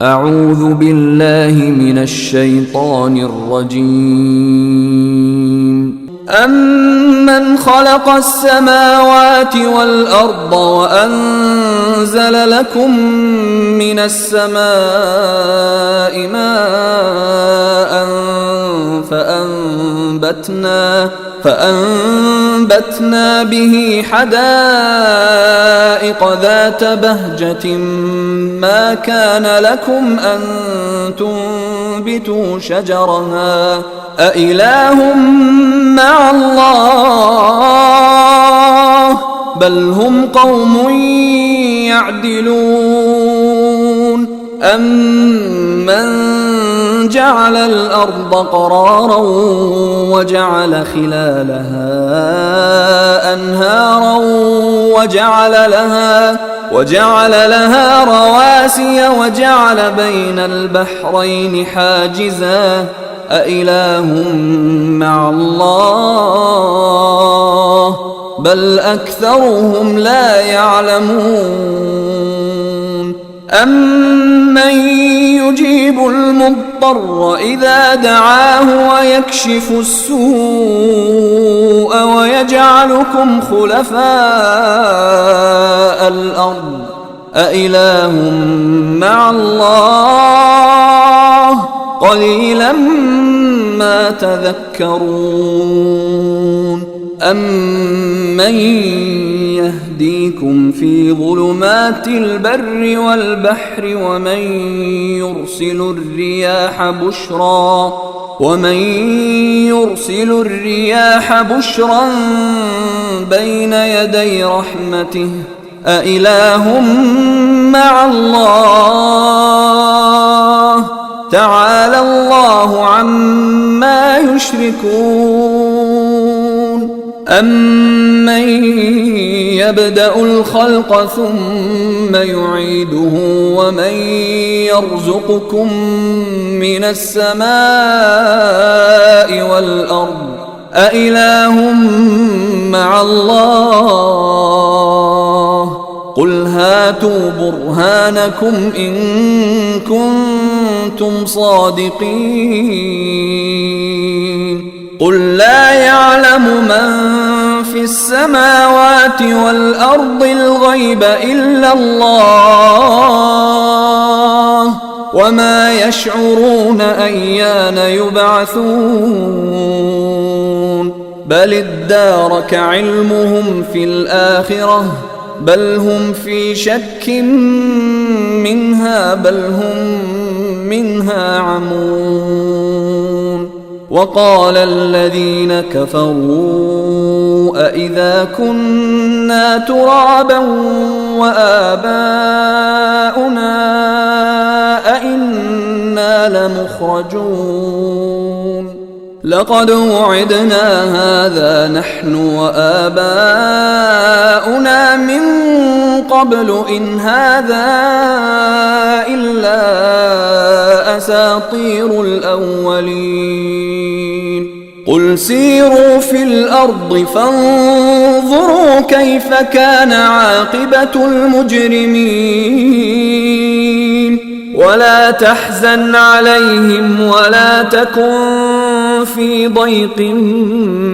أعوذ بالله من الشيطان الرجيم. أمن خلق السماوات والأرض وأنزل لكم من السماء ماء فأنبتنا به حدائق ذات بهجة ما كان لكم أن تنبتوا شجرها أإله مع الله بل هم قوم يعدلون. أمن جعل الأرض قرارا وجعل خلالها أنهارا وجعل لها رواسي وجعل بين البحرين حاجزا أإله مع الله بل أكثرهم لا يعلمون. أمن يجيب المضطر إذا دعاه ويكشف السوء ويجعلكم خلفاء الأرض أإله مع الله قليلا ما تذكرون. أمن يهديكم في ظلمات البر والبحر ومن يرسل الرياح بشرا بين يدي رحمته أإله مع الله تعالى الله عما يشركون. أمن يبدأ الخلق ثم يعيده ومن يرزقكم من السماء والأرض أإله مع الله قل هاتوا برهانكم إن كنتم صادقين. قل لا يعلم من في السماوات والأرض الغيب إلا الله وما يشعرون أيان يبعثون. بل ادارك علمهم في الآخرة بل هم في شك منها بل هم منها عمون. وقال الذين كفروا أإذا كنا ترابا وآباؤنا أإنا لمخرجون لقد وعدنا هذا نحن وآباؤنا من قبل إن هذا إلا أساطير الأولين. قل سيروا في الأرض فانظروا كيف كان عاقبة المجرمين. ولا تحزن عليهم ولا تكن في ضيق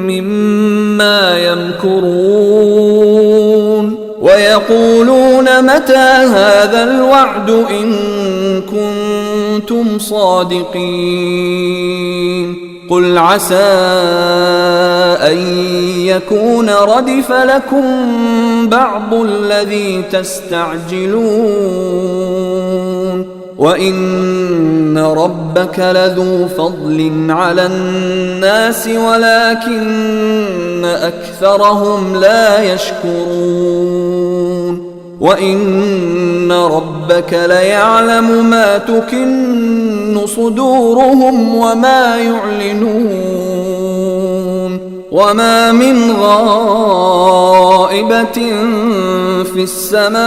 مما يمكرون ويقولون متى هذا الوعد إن كنتم صادقين. قل عسى أن يكون ردف لكم بعض الذي تستعجلون وإن ربك لذو فضل على الناس ولكن أكثرهم لا يشكرون. وإن ربك ليعلم ما تكن صدورهم وما يعلنون. وما من غائبة في السماء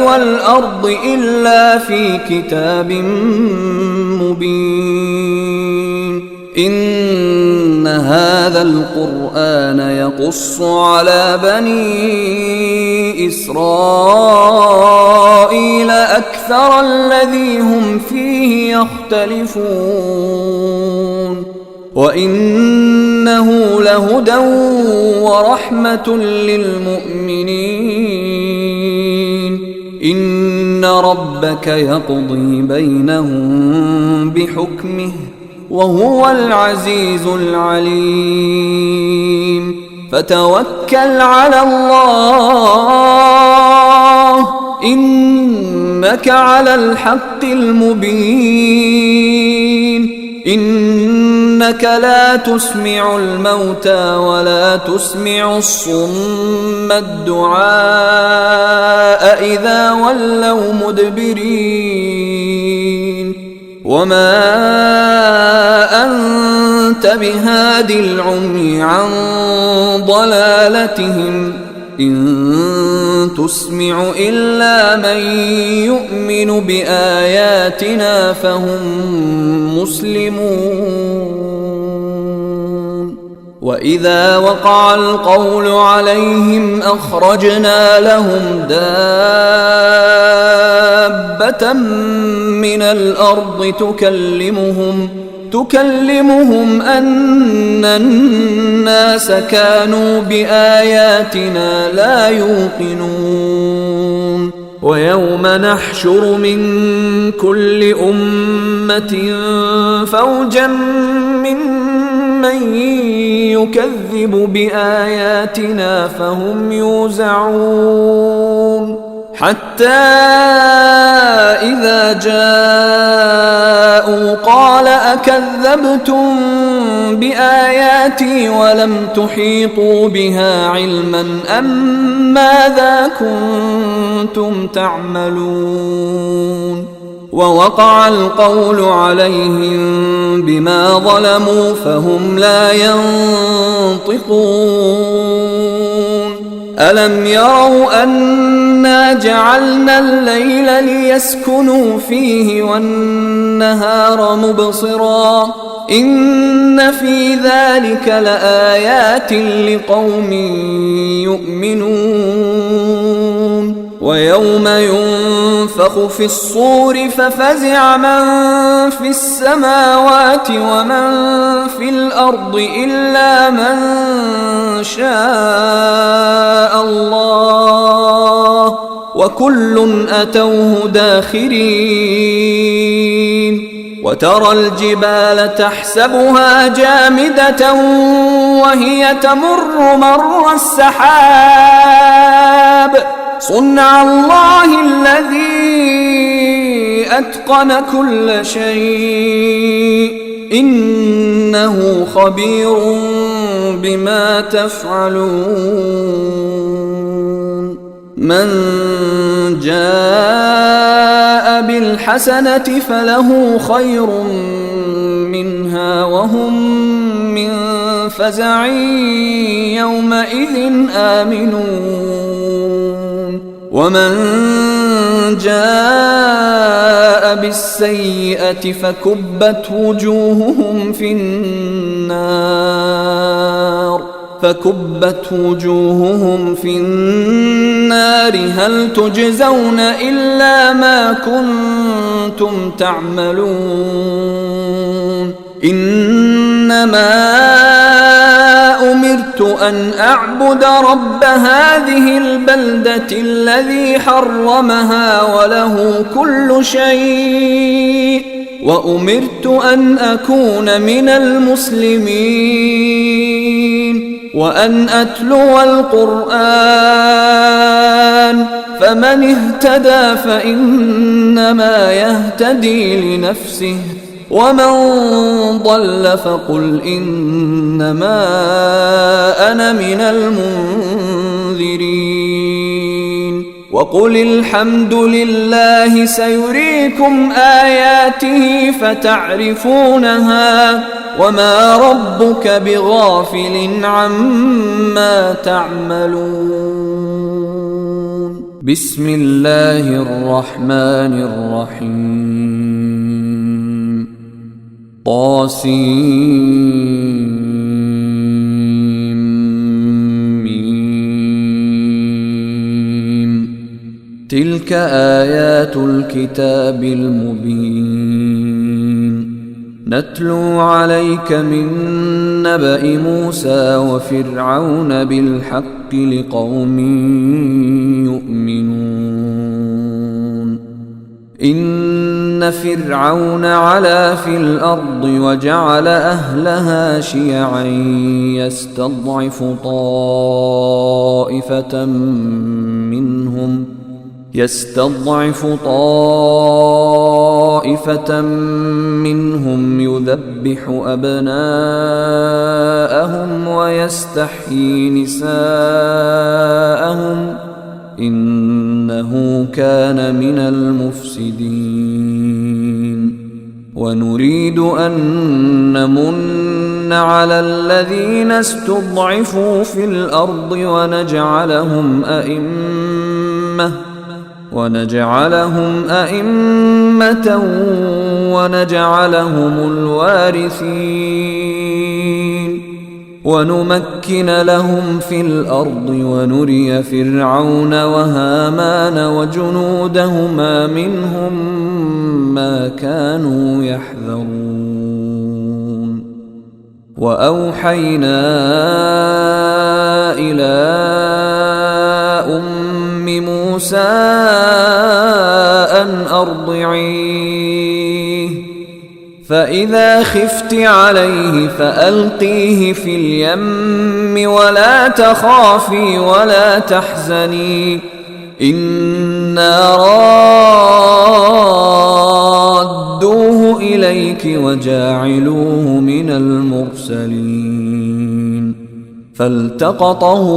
والأرض إلا في كتاب مبين. إن هذا القرآن يقص على بني إسرائيل إسرائيل أكثر الذي هم فيه يختلفون وإنه لهدى ورحمة للمؤمنين إن ربك يقضي بينهم بحكمه وهو العزيز العليم فتوكل على الله إنك على الحق المبين إنك لا تسمع الموتى ولا تسمع الصم الدعاء إذا ولوا مدبرين وما أنت بهاد العمي عن ضلالتهم إن تسمع إلا من يؤمن بآياتنا فهم مسلمون وإذا وقع القول عليهم أخرجنا لهم دابة من الأرض تكلمهم أن الناس كانوا بآياتنا لا يوقنون ويوم نحشر من كل أمة فوجا ممن يكذب بآياتنا فهم يوزعون حتى إذا جاءوا قال أكذبتم بآياتي ولم تحيطوا بها علما أم ماذا كنتم تعملون ووقع القول عليهم بما ظلموا فهم لا ينطقون ألم يروا أنا جعلنا الليل ليسكنوا فيه والنهار مبصرا إن في ذلك لآيات لقوم يؤمنون ويوم ينفخ في الصور ففزع من في السماوات ومن في الأرض إلا من شاء الله وكل أتوه داخرين وترى الجبال تحسبها جامدة وهي تمر مر السحاب صنع الله الذي أتقن كل شيء إنه خبير بما تفعلون من جاء بالحسنة فله خير منها وهم من فزع يومئذ آمنون ومن جاء بالسيئة فكبت وجوههم في النار هل تجزون إلا ما كنتم تعملون إنما أمرت أن أعبد رب هذه البلدة الذي حرمها وله كل شيء وأمرت أن أكون من المسلمين وأن أتلو القرآن فمن اهتدى فإنما يهتدي لنفسه ومن ضل فقل إنما أنا من المنذرين وقل الحمد لله سيريكم آياته فتعرفونها وما ربك بغافل عما تعملون بسم الله الرحمن الرحيم طاسيم تلك آيات الكتاب المبين نتلو عليك من نبأ موسى وفرعون بالحق لقوم يؤمنون إن فرعون علا في الأرض وجعل أهلها شيعا يستضعف طائفة منهم يذبح أبناءهم ويستحيي نساءهم إنه كان من المفسدين ونريد أن نمن على الذين استضعفوا في الأرض ونجعلهم أئمة ونجعلهم الوارثين ونمكن لهم في الأرض ونري فرعون وهامان وجنودهما منهم ما كانوا يحذرون وأوحينا إلى موسى أن أرضعيه فإذا خفت عليه فألقيه في اليم ولا تخافي ولا تحزني إنا رادوه إليك وجاعلوه من المرسلين فالتقطه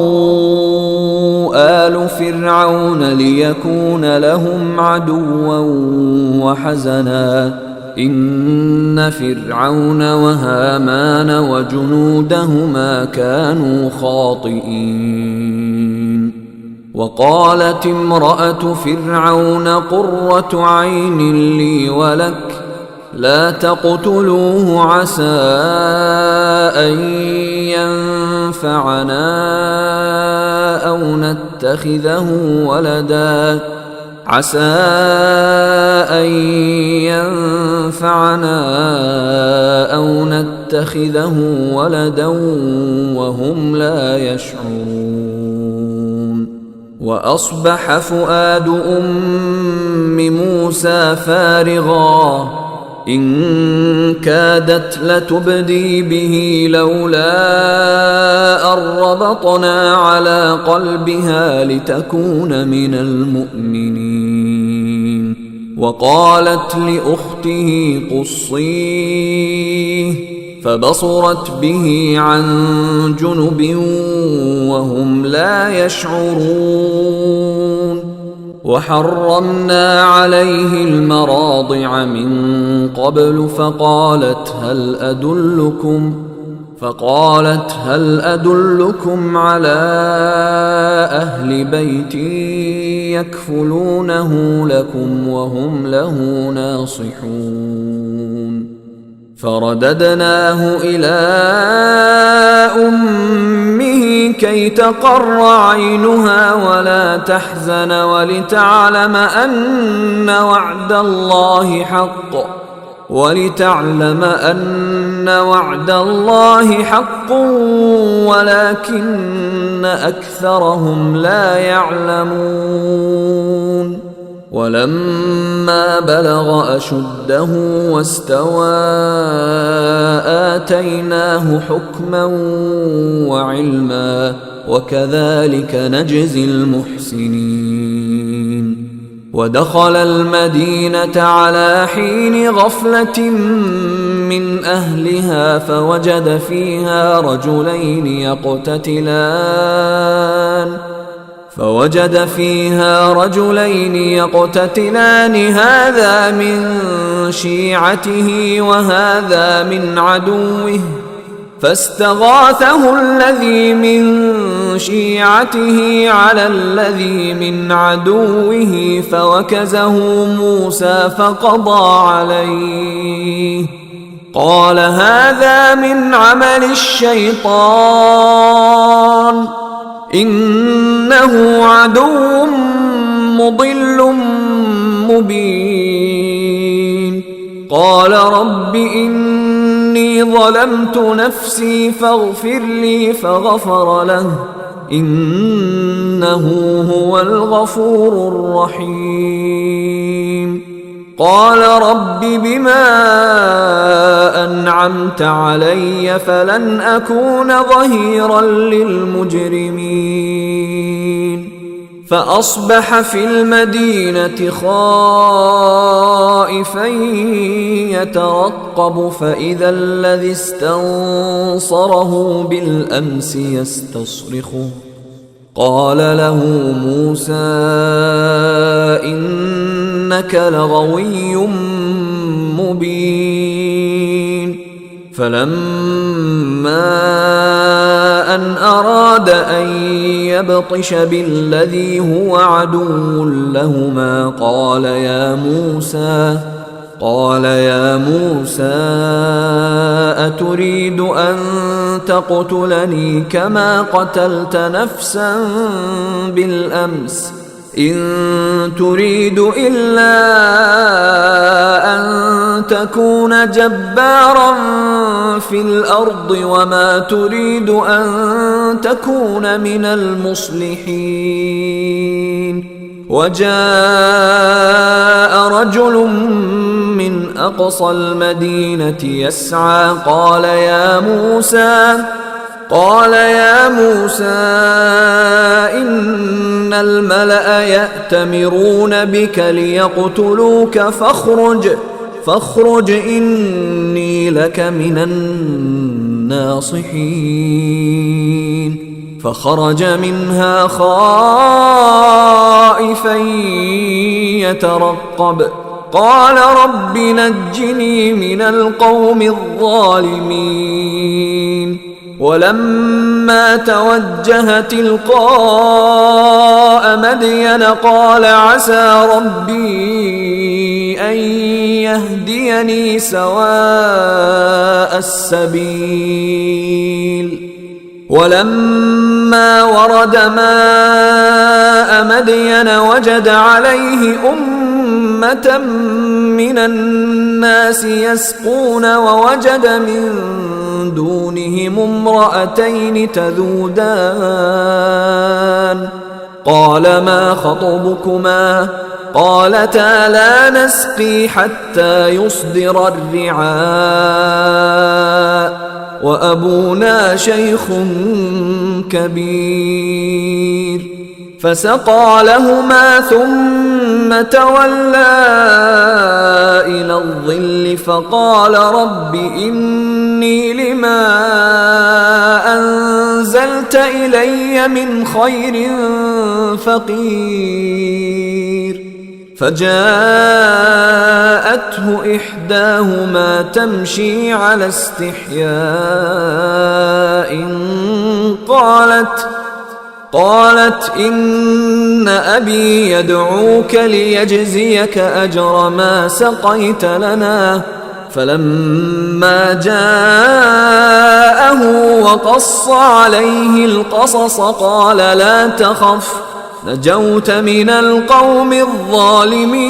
آل فرعون ليكون لهم عدوا وحزنا إن فرعون وهامان وجنودهما كانوا خاطئين وقالت امرأة فرعون قرة عين لي ولك لا تقتلوه عسى أن ينفعنا أو نتخذه ولدا وهم لا يشعرون وأصبح فؤاد أم موسى فارغا إن كادت لتبدي به لولا أن ربطنا على قلبها لتكون من المؤمنين وقالت لأخته قصيه فبصرت به عن جنب وهم لا يشعرون وحرمنا عليه المراضع من قبل فقالت هل أدلكم على أهل بيت يكفلونه لكم وهم له ناصحون فرددناه إلى أمه كي تقر عينها ولا تحزن ولتعلم أن وعد الله حق ولكن أكثرهم لا يعلمون ولما بلغ أشده واستوى آتيناه حكما وعلما وكذلك نجزي المحسنين ودخل المدينة على حين غفلة من أهلها فوجد فيها رجلين يقتتلان هذا من شيعته وهذا من عدوه فاستغاثه الذي من شيعته على الذي من عدوه فوكزه موسى فقضى عليه قال هذا من عمل الشيطان إنه عدو مضل مبين. قال رب إني ظلمت نفسي فاغفر لي فغفر له إنه هو الغفور الرحيم. قال رب بما أنعمت علي فلن أكون ظهيرا للمجرمين. فأصبح في المدينة خائفا يترقب فإذا الذي استنصره بالأمس يستصرخه. قال له موسى إنك لغوي مبين. فلما أن أراد أن يبطش بالذي هو عدو لهما قال يا موسى أتريد أن تقتلني كما قتلت نفسا بالأمس إن تريد إلا أن تكون جبارا في الأرض وما تريد أن تكون من المصلحين. وجاء رجل من أقصى المدينة يسعى قال يا موسى إن الملأ يأتمرون بك ليقتلوك فاخرج إني لك من الناصحين. فخرج منها خائفا يترقب قال رب نجني من القوم الظالمين. ولما توجه تلقاء مدين قال عسى ربي أن يهديني سواء السبيل. ولما ورد ماء مدين وجد عليه أمة من الناس يسقون ووجد من دونهم امرأتين تذودان. قال ما خطبكما قالتا لا نسقي حتى يصدر الرعاء وأبونا شيخ كبير. فسقى لهما ثم تولى إلى الظل فقال رب إني لما أنزلت إلي من خير فقير. فجاءته إحداهما تمشي على استحياء قالت إن أبي يدعوك ليجزيك أجر ما سقيت لنا. فلما جاءه وقص عليه القصص قال لا تخف نجوت من القوم الظالمين.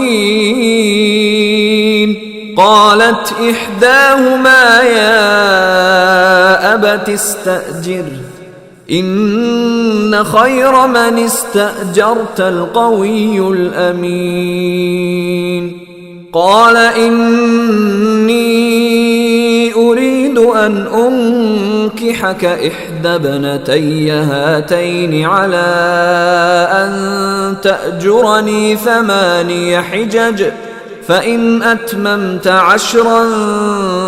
قالت إحداهما يا أبت استأجره إن خير من استأجرت القوي الأمين. قال إني أريد أن أنكحك إحدى ابنتي هاتين على أن تأجرني 8 حجج فإن أتممت 10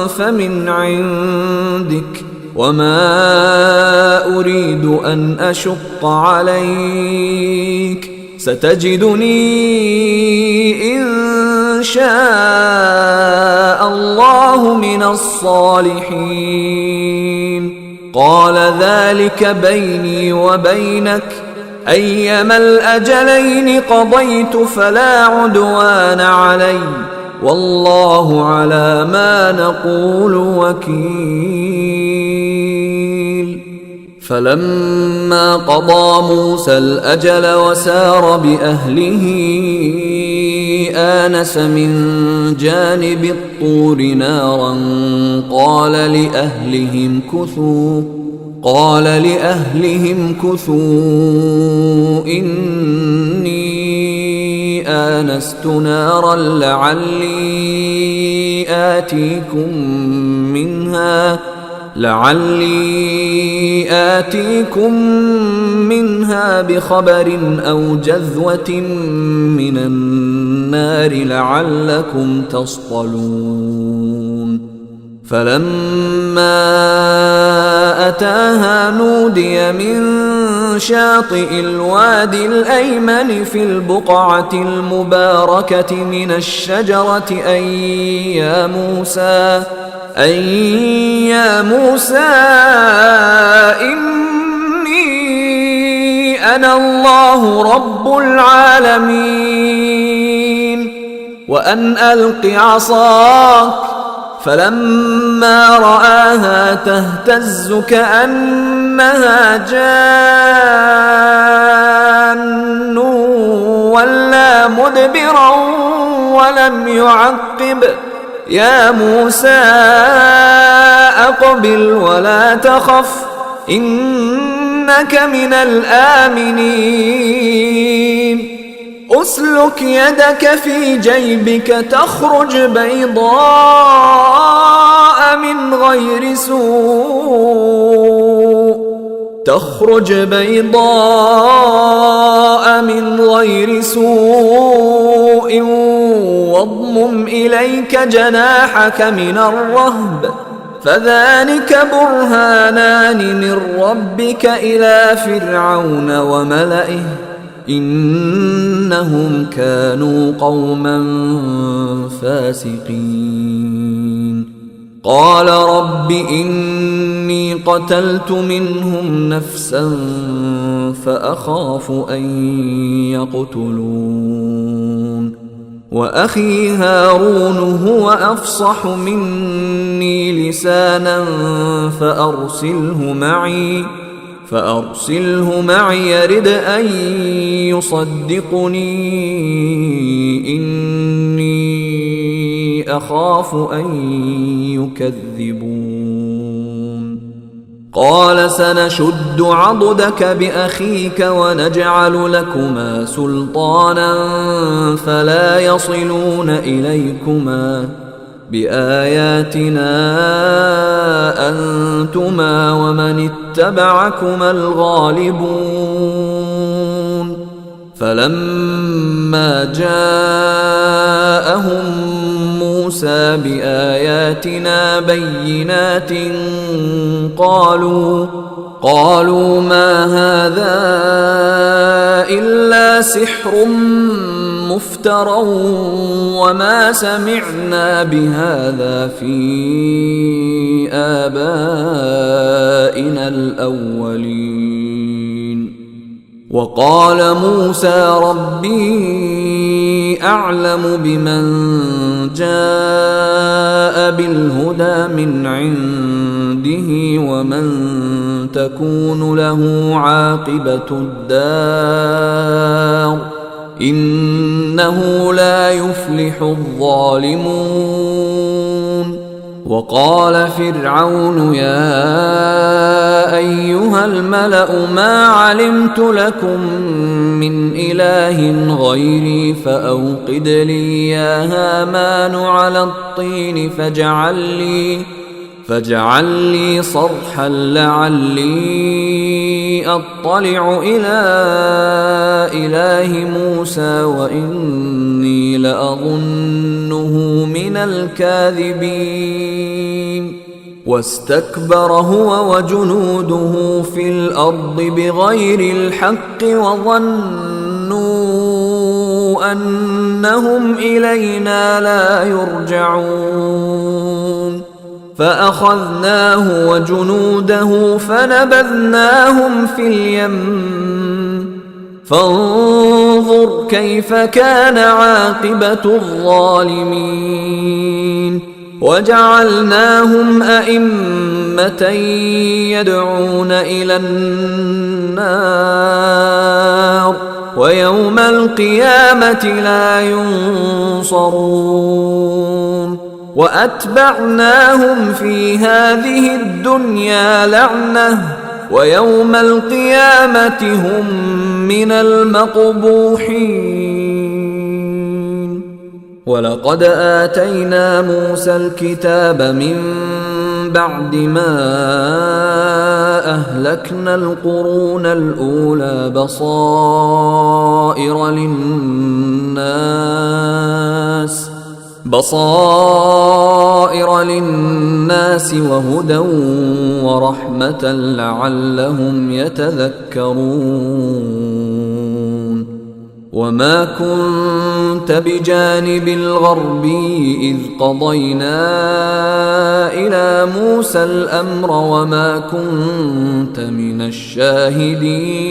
فمن عندك وما أريد أن أشق عليك ستجدني إن شاء الله من الصالحين. قال ذلك بيني وبينك أيما الأجلين قضيت فلا عدوان علي والله على ما نقول وكيل. فلما قضى موسى الأجل وسار بأهله آنس من جانب الطور نارا قال لأهلهم كثوا إني آنست نارا لعلي آتيكم منها بخبر أو جذوة من النار لعلكم تصطلون فلما أتاها نودي من شاطئ الوادي الأيمن في البقعة المباركة من الشجرة أن يا موسى إني أنا الله رب العالمين وأن ألق عصاك فلما رآها تهتز كأنها جان ولا مدبرا ولم يعقب يا موسى أقبل ولا تخف إنك من الآمنين أسلك يدك في جيبك تخرج بيضاء من غير سوء واضمم إليك جناحك من الرهب فذلك برهانان من ربك إلى فرعون وملئه إنهم كانوا قوما فاسقين قال رب إني قتلت منهم نفسا فأخاف أن يقتلون وأخي هارون هو أفصح مني لسانا فأرسله معي يرد أن يصدقني إني أخاف أن يكذبون قال سنشد عضدك بأخيك ونجعل لكما سلطانا فلا يصلون إليكما بآياتنا أنتما ومن اتبعكما الغالبون فلما جاءهم موسى بآياتنا بينات قالوا ما هذا إلا سحر مفترى وما سمعنا بهذا في آبائنا الأولين وقال موسى ربي أعلم بمن جاء بالهدى من عنده ومن تكون له عاقبة الدار إنه لا يفلح الظالمون وقال فرعون يا أيها الملأ ما علمت لكم من إله غيري فأوقد لي يا هامان على الطين فاجعل لي صرحا لعلي أطلع إلى إله موسى وإني لأظنه من الكاذبين واستكبر هو وجنوده في الأرض بغير الحق وظنوا أنهم إلينا لا يرجعون فأخذناه وجنوده فنبذناهم في اليم فانظر كيف كان عاقبة الظالمين وجعلناهم أئمة يدعون إلى النار ويوم القيامة لا ينصرون وأتبعناهم في هذه الدنيا لعنة ويوم القيامة هم من المقبوحين. ولقد آتينا موسى الكتاب من بعد ما أهلكنا القرون الأولى بصائر للناس وهدى ورحمة لعلهم يتذكرون. وما كنت بجانب الغربي إذ قضينا إلى موسى الأمر وما كنت من الشاهدين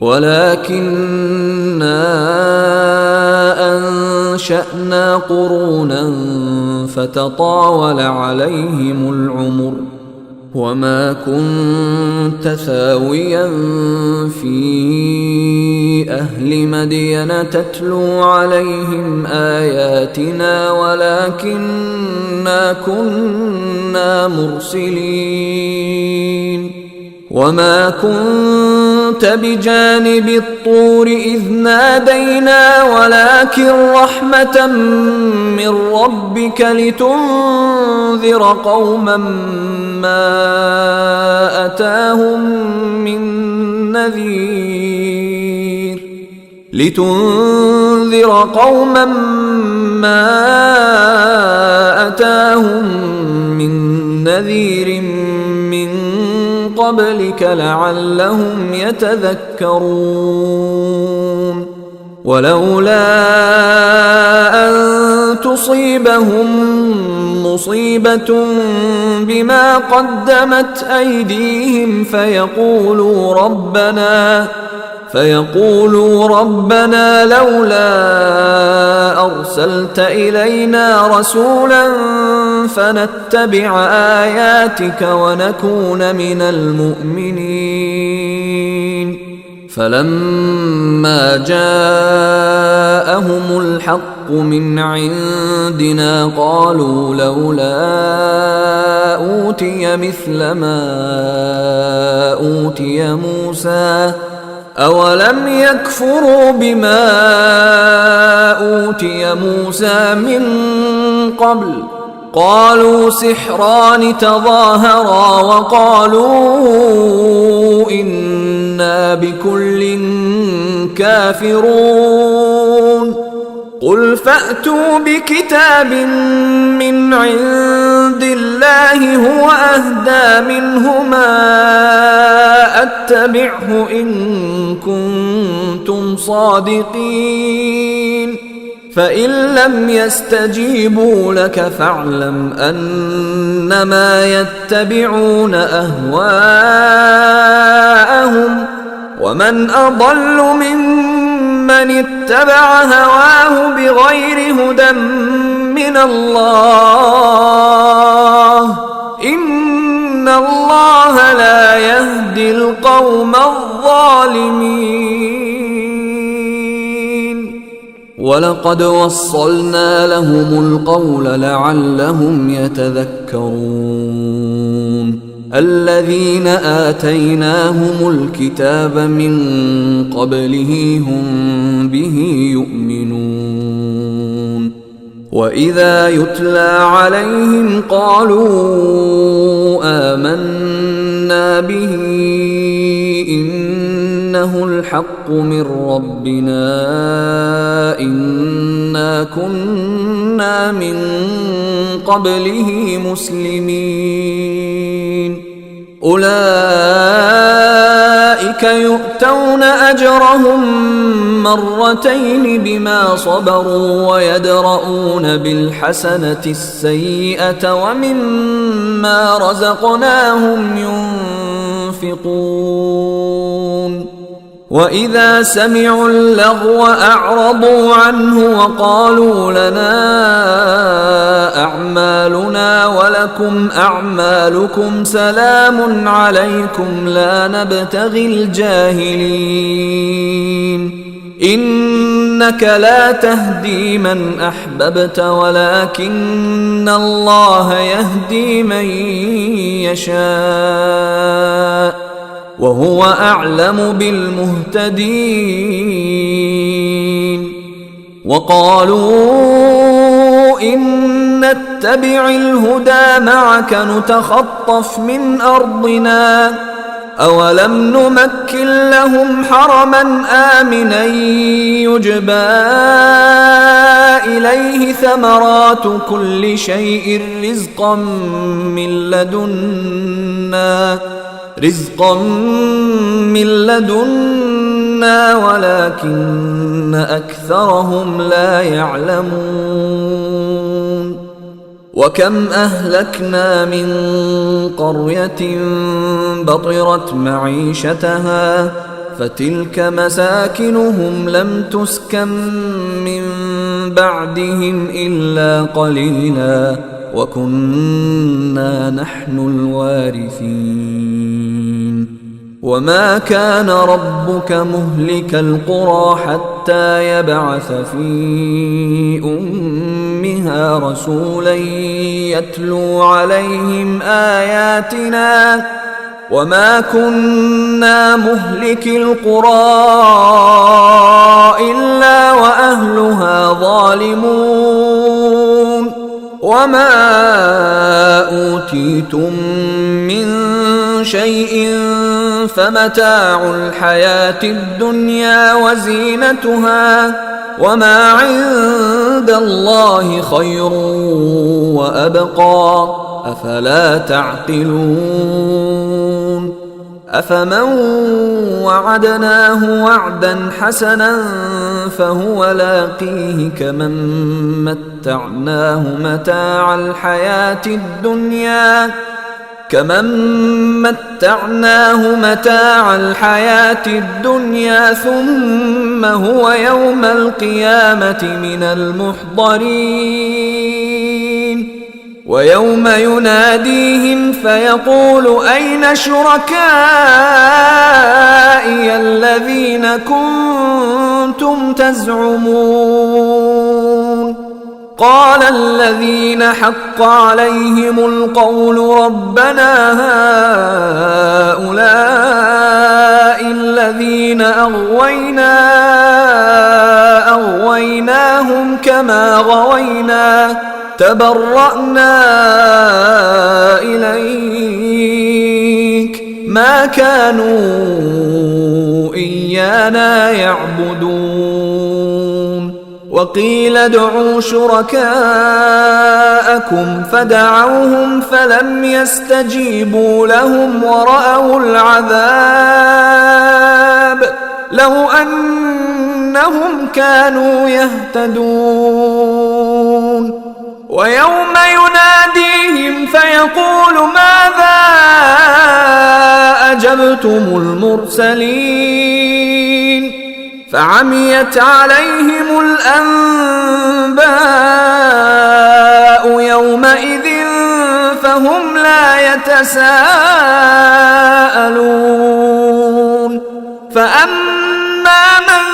ولكننا أنشأنا قرونا فتطاول عليهم العمر وما كنت ثاويا في أهل مدين تتلو عليهم آياتنا ولكننا كنا مرسلين. وما كنت بجانب الطور إذ نادينا ولكن رحمة من ربك لتنذر قوما ما أتاهم من نذير من قبلك لعلهم يتذكرون. ولولا أن تصيبهم مصيبة بما قدمت أيديهم فيقولوا ربنا لولا أرسلت إلينا رسولا فنتبع آياتك ونكون من المؤمنين. فلما جاءهم الحق من عندنا قالوا لولا أوتي مثل ما أوتي موسى أولم يكفروا بما أوتي موسى من قبل قالوا سحران تظاهرا وقالوا إنا بكل كافرون. قل فأتوا بكتاب من عند الله هو أهدى منهما أتبعه إن كنتم صادقين. فإن لم يستجيبوا لك فاعلم أنما يتبعون أهواءهم ومن أضل ممن اتبع هواه بغير هدى من الله إن الله لا يهدي القوم الظالمين. ولقد وصلنا لهم القول لعلهم يتذكرون. الذين آتيناهم الكتاب من قبله هم به يؤمنون. وإذا يتلى عليهم قالوا آمنا به إنه الحق من ربنا إنا كنا من قبله مسلمين. أولئك يؤتون أجرهم مرتين بما صبروا ويدرؤون بالحسنة السيئة ومما رزقناهم ينفقون. وإذا سمعوا اللغو أعرضوا عنه وقالوا لنا ولكم أعمالكم سلام عليكم لا نبتغي الجاهلين إنك لا تهدي من أحببت ولكن الله يهدي من يشاء وهو أعلم بالمهتدين وقالوا إن نتبع الهدى معك نتخطف من أرضنا أولم نمكن لهم حرما آمنا يجبى إليه ثمرات كل شيء رزقا من لدنا ولكن أكثرهم لا يعلمون وكم أهلكنا من قرية بطرت معيشتها فتلك مساكنهم لم تسكن من بعدهم إلا قليلا وكنا نحن الوارثين وما كان ربك مهلك القرى حتى يبعث في أمها رسولا يتلو عليهم آياتنا وما كنا مهلك القرى إلا وأهلها ظالمون وما أوتيتم من شيء فمتاع الحياة الدنيا وزينتها وما عند الله خير وأبقى أفلا تعقلون أفمن وعدناه وعدا حسنا فهو لاقيه كمن متعناه متاع الحياة الدنيا ثم هو يوم القيامة من المحضرين ويوم يناديهم فيقول أين شركائي الذين كنتم تزعمون قال الذين حق عليهم القول ربنا هؤلاء الذين أغويناهم كما غوينا تبرأنا إليك ما كانوا إيانا يعبدون وقيل ادعوا شركاءكم فدعوهم فلم يستجيبوا لهم ورأوا العذاب لو أنهم كانوا يهتدون ويوم يناديهم فيقول ماذا أجبتم المرسلين فعميت عليهم الأنباء يومئذ فهم لا يتساءلون فأما من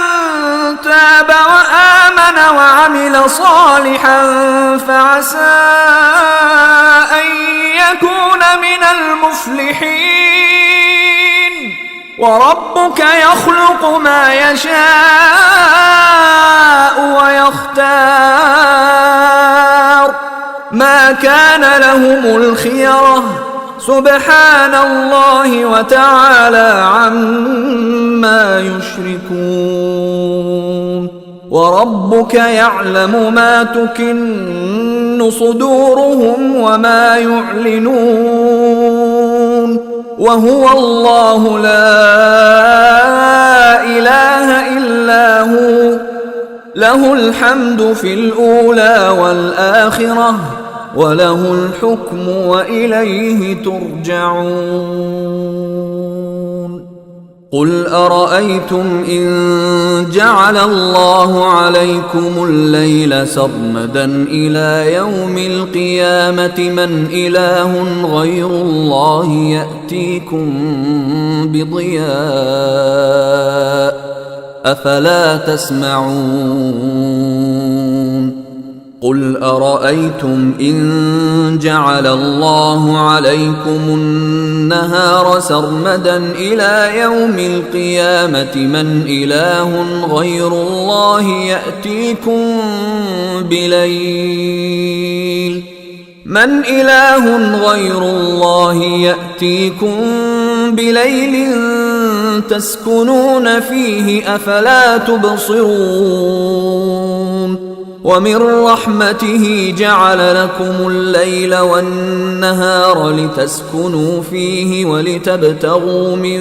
تاب وآمن وعمل صالحا فعسى أن يكون من المفلحين وربك يخلق ما يشاء ويختار ما كان لهم الخيرة سبحان الله وتعالى عما يشركون وربك يعلم ما تكن صدورهم وما يعلنون وهو الله لا إله إلا هو له الحمد في الأولى والآخرة وله الحكم وإليه ترجعون قل أرأيتم إن جعل الله عليكم الليل سرمدا إلى يوم القيامة من إله غير الله يأتيكم بضياء أفلا تسمعون قل أرأيتم إن جعل الله عليكم النهار سرمدا إلى يوم القيامة من إله غير الله يأتيكم بليل تسكنون فيه أفلا تبصرون ومن رحمته جعل لكم الليل والنهار لتسكنوا فيه ولتبتغوا من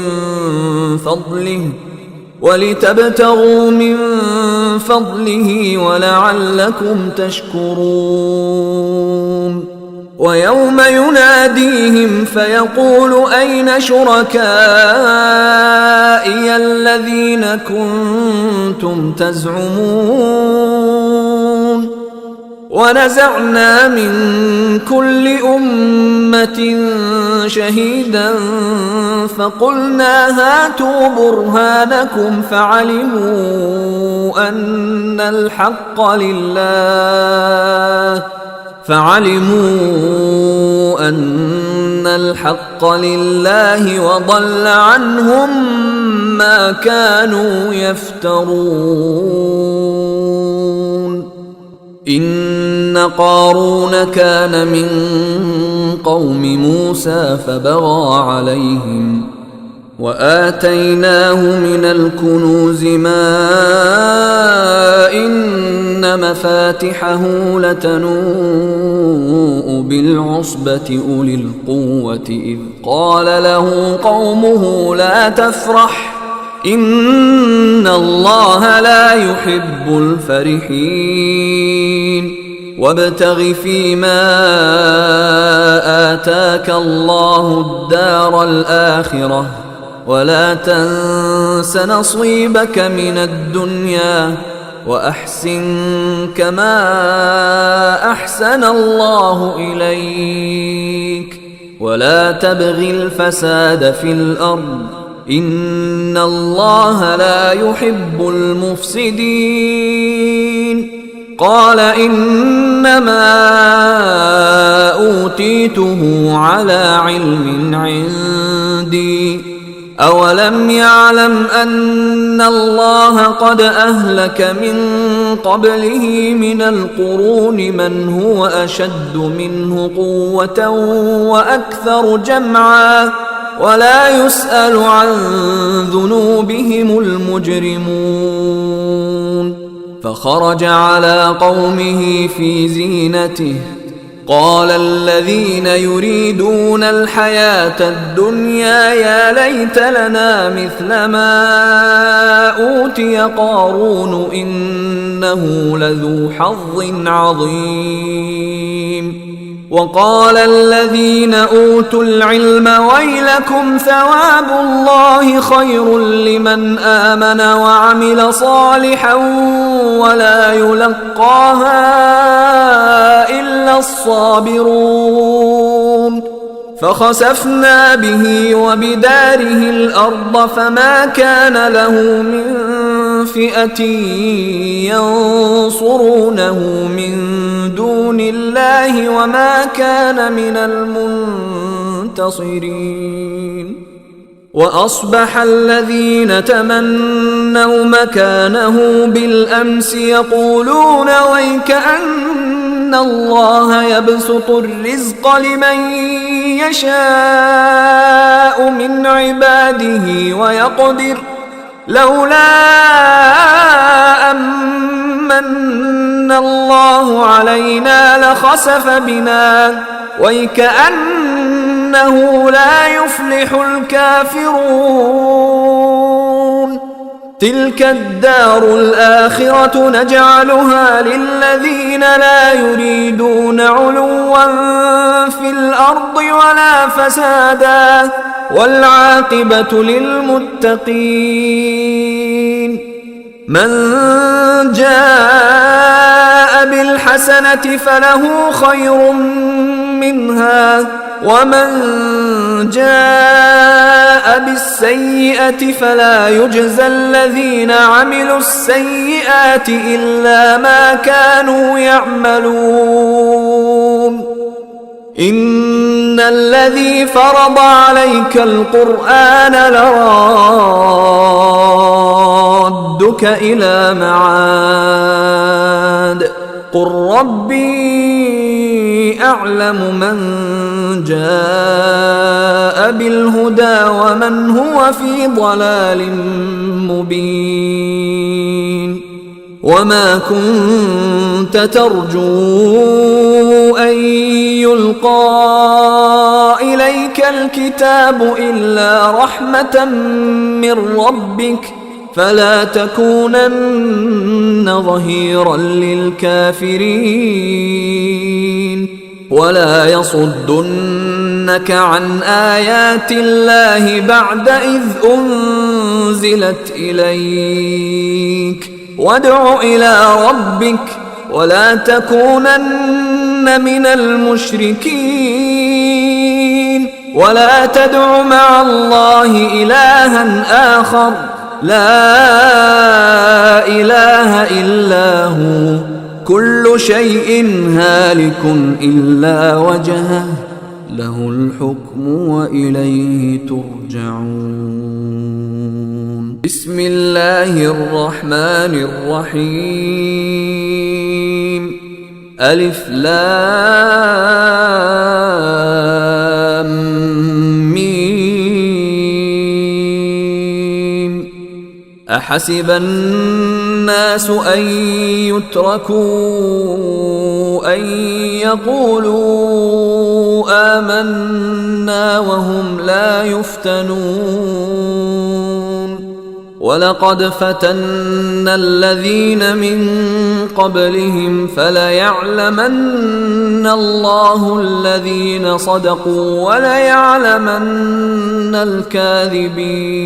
فضله ولعلكم تشكرون ويوم يناديهم فيقول أين شركائي الذين كنتم تزعمون ونزعنا من كل أمة شهيدا فقلنا هاتوا برهانكم فعلموا أن الحق لله وضل عنهم ما كانوا يفترون إن قارون كان من قوم موسى فبغى عليهم وآتيناه من الكنوز ما إن مفاتحه لتنوء بالعصبة أولي القوة إذ قال له قومه لا تفرح إن الله لا يحب الفرحين وابتغ فيما آتاك الله الدار الآخرة ولا تنس نصيبك من الدنيا وأحسن كما أحسن الله إليك ولا تبغ الفساد في الأرض إن الله لا يحب المفسدين قال إنما أوتيته على علم عندي أولم يعلم أن الله قد أهلك من قبله من القرون من هو أشد منه قوة وأكثر جمعا ولا يسأل عن ذنوبهم المجرمون فخرج على قومه في زينته قال الذين يريدون الحياة الدنيا يا ليت لنا مثل ما أوتي قارون إنه لذو حظ عظيم وقال الذين أوتوا العلم ويلكم ثواب الله خير لمن آمن وعمل صالحا ولا يلقاها إلا الصابرون فخسفنا به وبداره الأرض فما كان له من فئة ينصرونه من دون الله وما كان من المنتصرين وأصبح الذين تمنوا مكانه بالأمس يقولون ويكأن الله يبسط الرزق لمن يشاء من عباده ويقدر لولا أمن الله علينا لخسف بنا ويكأنه لا يفلح الكافرون تلك الدار الآخرة نجعلها للذين لا يريدون علوا في الأرض ولا فسادا والعاقبة للمتقين. من جاء بالحسنة فله خير منها، ومن جاء بالسيئة فلا يجزى الذين عملوا السيئات إلا ما كانوا يعملون. إن الذي فرض عليك القرآن لرادك إلى معاد، قل ربي أعلم من جاء بالهدى ومن هو في ضلال مبين. وما كنت ترجو أن يلقى إليك الكتاب إلا رحمة من ربك، فلا تكونن ظهيرا للكافرين، ولا يصدنك عن آيات الله بعد إذ أنزلت إليك. وادع إلى ربك ولا تكونن من المشركين، ولا تدع مع الله إلها آخر، لا إله إلا هو، كل شيء هالك إلا وجهه، له الحكم وإليه ترجعون. بسم الله الرحمن الرحيم. ألف لام ميم. أحسب الناس أن يتركوا أن يقولوا آمنا وهم لا يفتنون. ولقد فتنا الذين من قبلهم فليعلمن الله الذين صدقوا وليعلمن الكاذبين.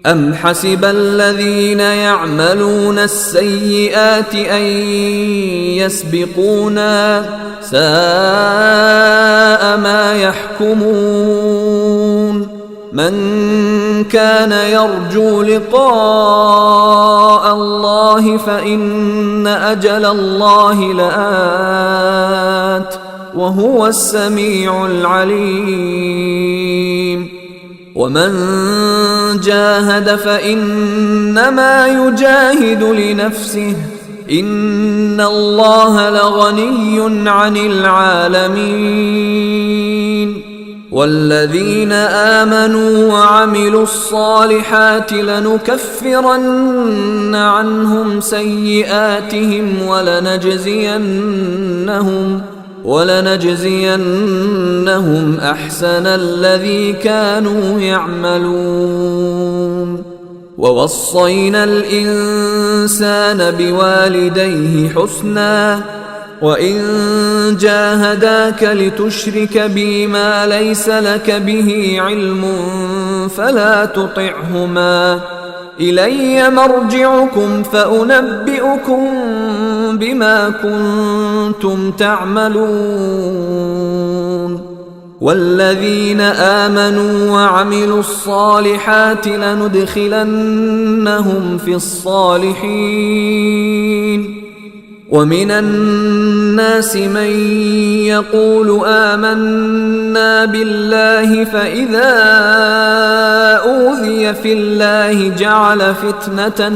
أم حسب الذين يعملون السيئات أن يسبقونا، ساء ما يحكمون. من كان يرجو لقاء الله فإن أجل الله لآت، وهو السميع العليم. ومن جاهد فإنما يجاهد لنفسه، إن الله لغني عن العالمين. والذين آمنوا وعملوا الصالحات لنكفرن عنهم سيئاتهم ولنجزينهم أحسن الذي كانوا يعملون. ووصينا الإنسان بوالديه حسنا، وإن جاهداك لتشرك بي ما ليس لك به علم فلا تطعهما، إلي مرجعكم فأنبئكم بما كنتم تعملون. والذين آمنوا وعملوا الصالحات لندخلنهم في الصالحين. ومن الناس من يقول آمنا بالله فإذا أوذي في الله جعل فتنة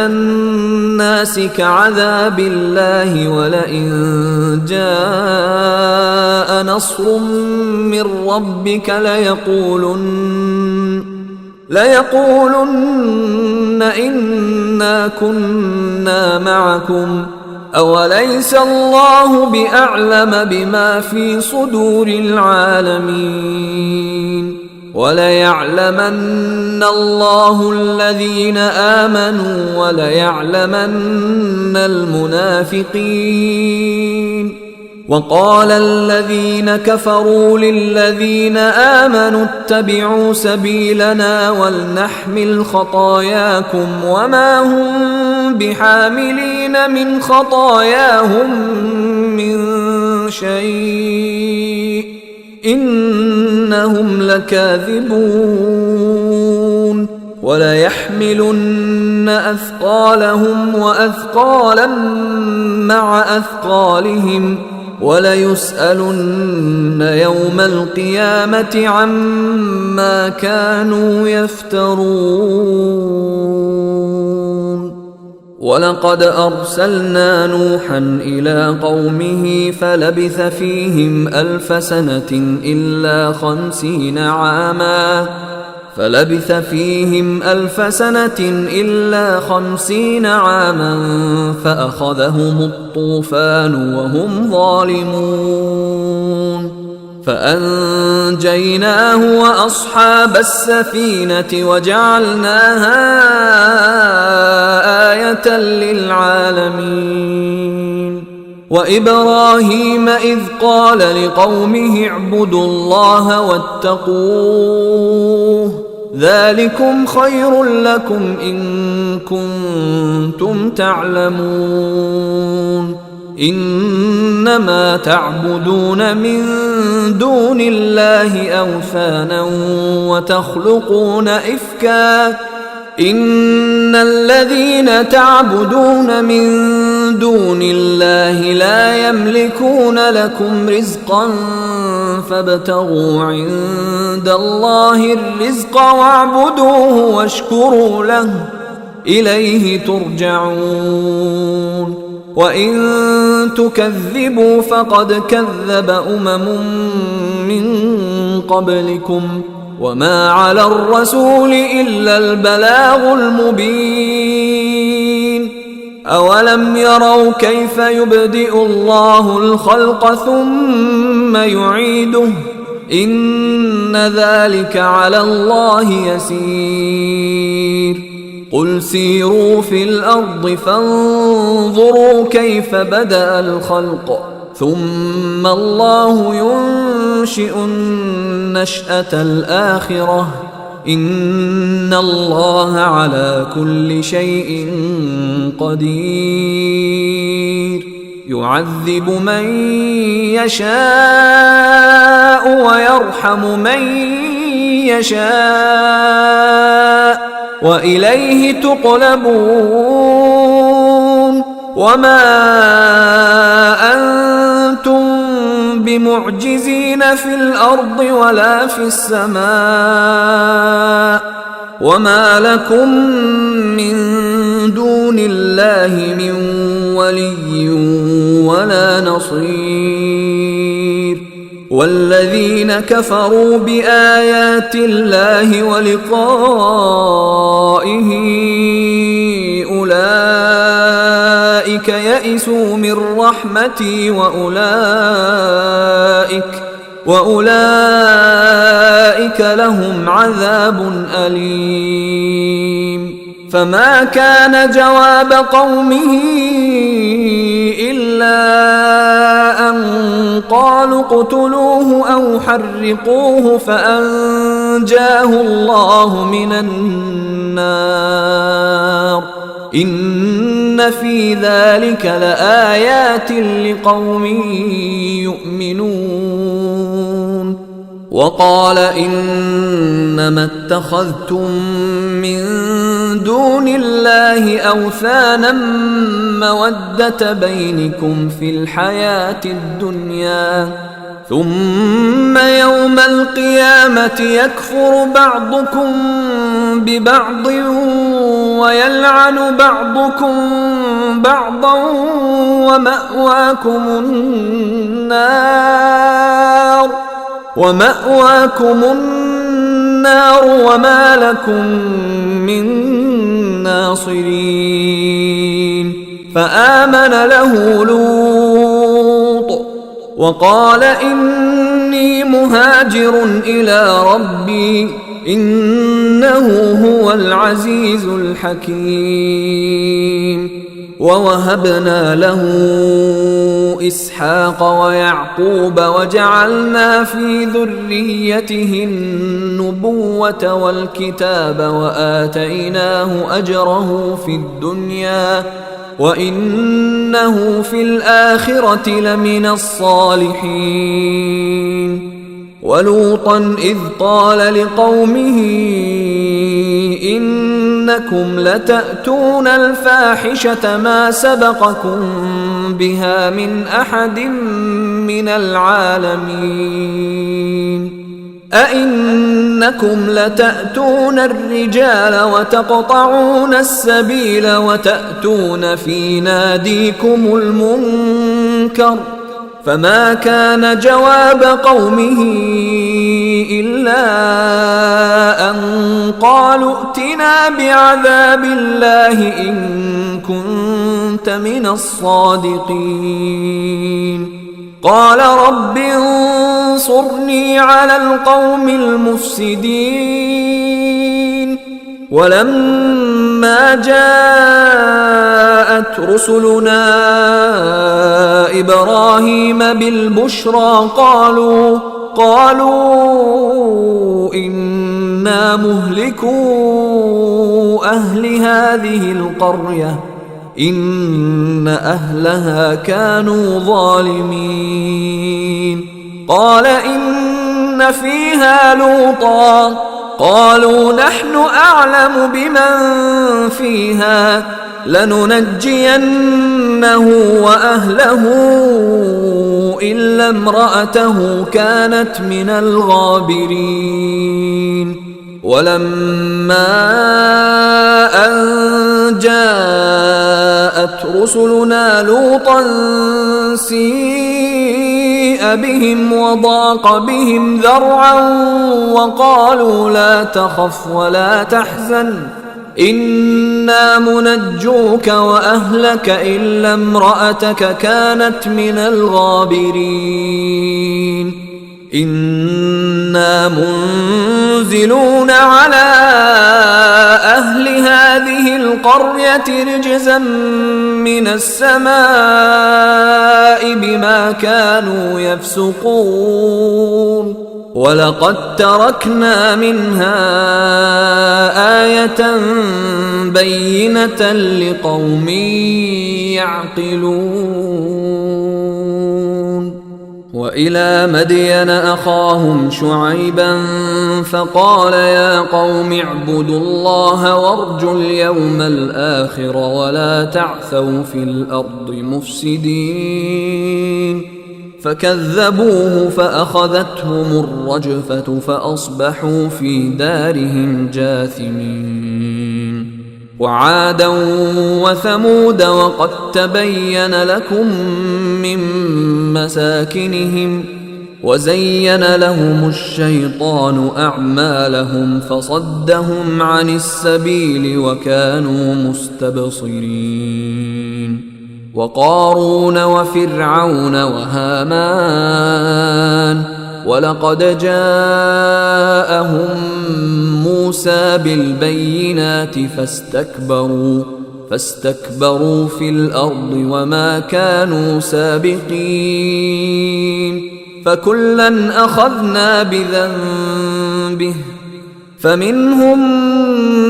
الناس كعذاب الله ولئن جاء نصر من ربك ليقولن إنا كنا معكم أوليس الله بأعلم بما في صدور العالمين. وليعلمن الله الذين آمنوا وليعلمن المنافقين. وقال الذين كفروا للذين آمنوا اتبعوا سبيلنا ولنحمل خطاياكم وما هم بحاملين من خطاياهم من شيء إنهم لكاذبون. وليحملن أثقالهم وأثقالا مع أثقالهم وليسألن يوم القيامة عما كانوا يفترون. ولقد أرسلنا نوحا إلى قومه فلبث فيهم ألف سنة إلا 50 عاما فأخذهم الطوفان وهم ظالمون فأنجيناه وأصحاب السفينة وجعلناها آية للعالمين. وإبراهيم إذ قال لقومه اعبدوا الله واتقوه ذلكم خير لكم إن كنتم تعلمون. إنما تعبدون من دون الله أوثانا وتخلقون إفكا إن الذين تعبدون من دون الله لا يملكون لكم رزقا فابتغوا عند الله الرزق واعبدوه واشكروا له إليه ترجعون. وإن تكذبوا فقد كذب من قبلكم وما على الرسول إلا البلاغ المبين. أولم يروا كيف يبدئ الله الخلق ثم يعيده إن ذلك على الله يسير. قل سيروا في الأرض فانظروا كيف بدأ الخلق ثم الله ينشئ النشأة الآخرة إن الله على كل شيء قدير. يعذب من يشاء ويرحم من يشاء وإليه تقلبون. وما أنتم بمعجزين في الأرض ولا في السماء وما لكم من دون الله من ولي ولا نصير. والذين كفروا بآيات الله ولقائه أولئك يئسوا من رحمتي وأولئك لهم عذاب أليم. فما كان جواب قومه إلا أن قالوا اقتلوه أو حرقوه فأنجاه الله من النار إن في ذلك لآيات لقوم يؤمنون. وقال إنما اتخذتم من دون الله أوثانا مودة بينكم في الحياة الدنيا ثم يوم القيامة يكفر بعضكم ببعض ويلعن بعضكم بعضا ومأواكم النار وما لكم من ناصرين. فآمن له لوط وقال إني مهاجر إلى ربي إنه هو العزيز الحكيم. ووهبنا له إسحاق ويعقوب وجعلنا في ذريته النبوة والكتاب وآتيناه أجره في الدنيا وإنه في الآخرة لمن الصالحين. ولوطا إذ قال لقومه إنكم لتأتون الفاحشة ما سبقكم بها من أحد من العالمين أئنكم لتأتون الرجال وتقطعون السبيل وتأتون في ناديكم المنكر فما كان جواب قومه إلا أن قالوا ائتنا بعذاب الله إن كنت من الصادقين. قال رب انصرني على القوم المفسدين. ولما جاءت رسلنا إبراهيم بالبشرى قالوا إنا مهلكو أهل هذه القرية إن أهلها كانوا ظالمين. قال إن فيها لوطا قالوا نحن أعلم بمن فيها لننجينه وأهله إلا امرأته كانت من الغابرين. ولما أن جاءت رسلنا لوطا سيء بهم وضاق بهم ذرعا وقالوا لا تخف ولا تحزن إنا منجوك وأهلك إلا امرأتك كانت من الغابرين. إنا منزلون على أهل هذه القرية رجزا من السماء بما كانوا يفسقون ولقد تركنا منها آية بينة لقوم يعقلون. وإلى مدين أخاهم شعيبا فقال يا قوم اعبدوا الله وارجوا اليوم الآخر ولا تعثوا في الأرض مفسدين. فكذبوه فأخذتهم الرجفة فأصبحوا في دارهم جاثمين. وعادا وثمود وقد تبين لكم من مساكنهم وزين لهم الشيطان أعمالهم فصدهم عن السبيل وكانوا مستبصرين. وقارون وفرعون وهامان ولقد جاءهم موسى بالبينات فاستكبروا في الأرض وما كانوا سابقين. فكلا أخذنا بذنبه فمنهم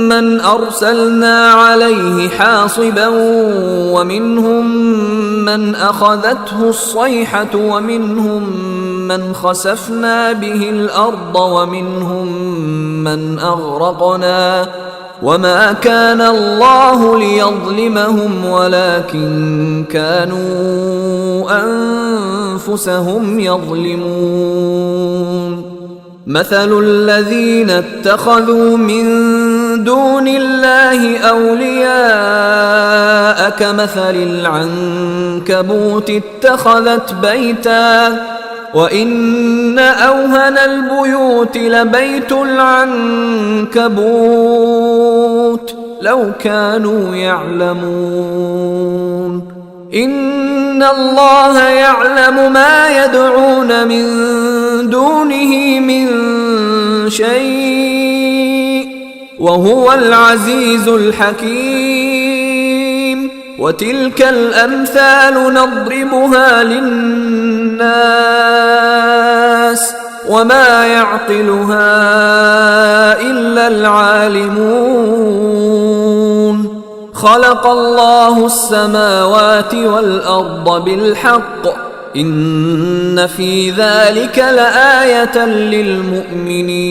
من أرسلنا عليه حاصبا ومنهم من أخذته الصيحة ومنهم من خسفنا به الأرض ومنهم من أغرقنا وما كان الله ليظلمهم ولكن كانوا أنفسهم يظلمون. مثل الذين اتخذوا من دون الله أولياء كمثل العنكبوت اتخذت بيتا وإن أوهن البيوت لبيت العنكبوت لو كانوا يعلمون. إن الله يعلم ما يدعون من دونه من شيء وهو العزيز الحكيم. وتلك الأمثال نضربها للناس وما يعقلها إلا العالمون. خلق الله السماوات والأرض بالحق إن في ذلك لآية للمؤمنين.